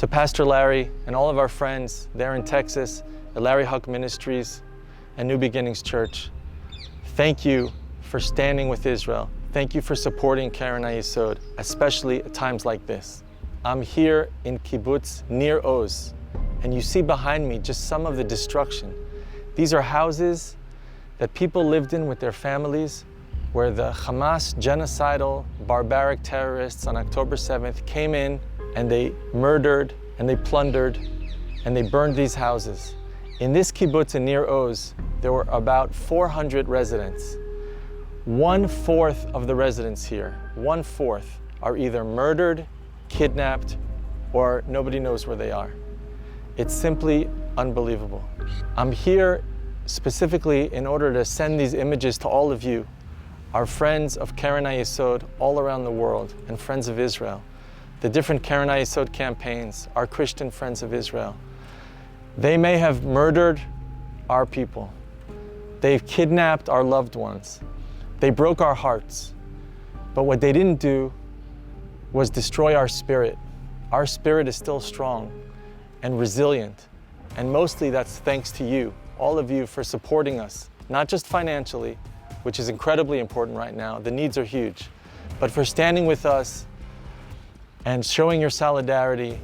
To Pastor Larry and all of our friends there in Texas at Larry Huch Ministries and New Beginnings Church, thank you for standing with Israel. Thank you for supporting Keren Hayesod, especially at times like this. I'm here in kibbutz near Oz, and you see behind me just some of the destruction. These are houses that people lived in with their families, where the Hamas genocidal, barbaric terrorists on October 7th came in and they murdered and they plundered and they burned these houses. In this kibbutz in Nir Oz, there were about 400 residents. 1/4 of the residents here, 1/4, are either murdered, kidnapped, or nobody knows where they are. It's simply unbelievable. I'm here specifically in order to send these images to all of you, our friends of Keren Hayesod all around the world and friends of Israel, the different Keren Hayesod campaigns, our Christian friends of Israel. They may have murdered our people. They've kidnapped our loved ones. They broke our hearts. But what they didn't do was destroy our spirit. Our spirit is still strong and resilient. And mostly that's thanks to you, all of you, for supporting us, not just financially, which is incredibly important right now. The needs are huge. But for standing with us and showing your solidarity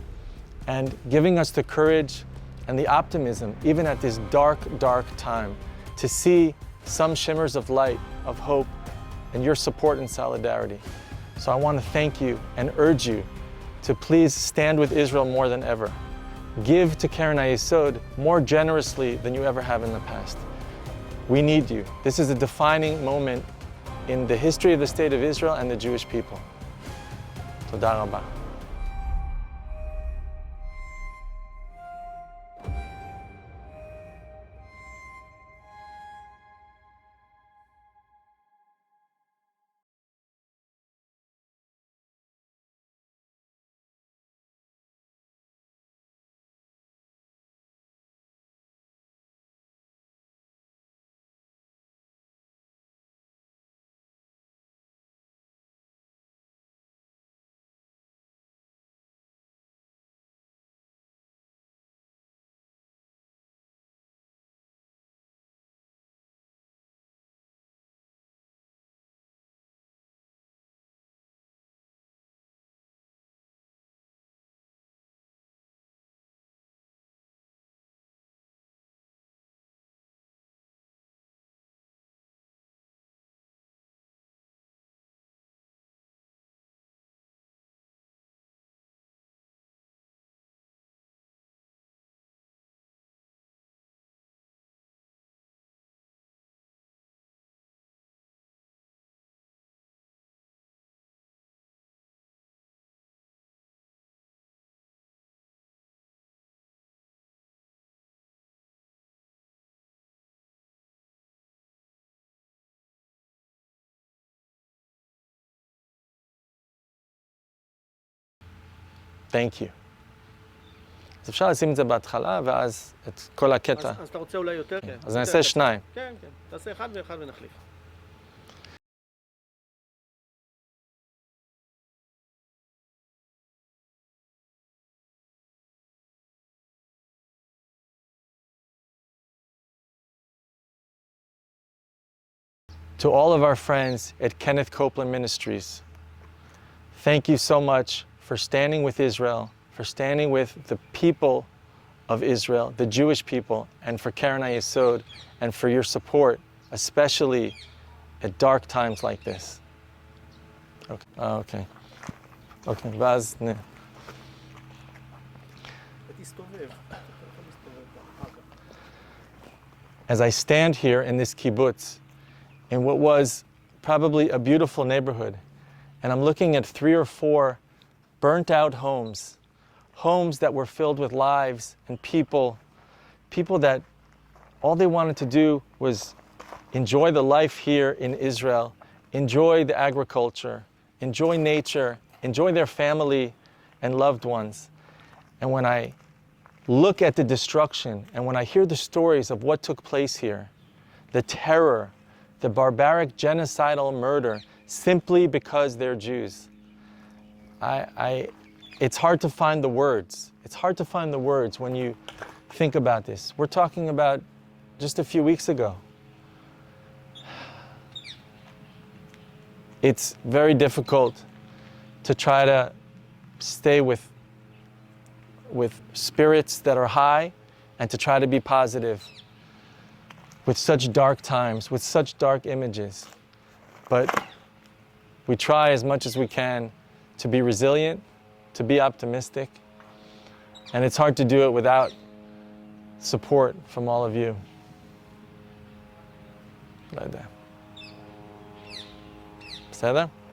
and giving us the courage and the optimism, even at this dark, dark time, to see some shimmers of light, of hope, and your support and solidarity. So I want to thank you and urge you to please stand with Israel more than ever. Give to Keren Hayesod more generously than you ever have in the past. We need you. This is a defining moment in the history of the state of Israel and the Jewish people. Toda rabah. Thank you. אז אפשר לשים את זה בהתחלה, ואז את כל הקטע. אז אתה רוצה אולי יותר? כן. אז נעשה שניים. כן, כן. תעשה אחד ואחד ונחליף. To all of our friends at Kenneth Copeland Ministries, thank you so much for standing with Israel, for standing with the people of Israel, the Jewish people, and for Keren Hayesod, and for your support, especially at dark times like this. Okay. Okay, ואז נה. As I stand here in this kibbutz, in what was probably a beautiful neighborhood, and I'm looking at 3 or 4 burnt out homes that were filled with lives and people that all they wanted to do was enjoy the life here in Israel, enjoy the agriculture, enjoy nature, enjoy their family and loved ones. And when I look at the destruction and when I hear the stories of what took place here, the terror, the barbaric genocidal murder, simply because they're Jews, it's hard to find the words. It's hard to find the words when you think about this. We're talking about just a few weeks ago. It's very difficult to try to stay with spirits that are high and to try to be positive with such dark times, with such dark images. But we try as much as we can to be resilient, to be optimistic, and it's hard to do it without support from all of you. בסדר?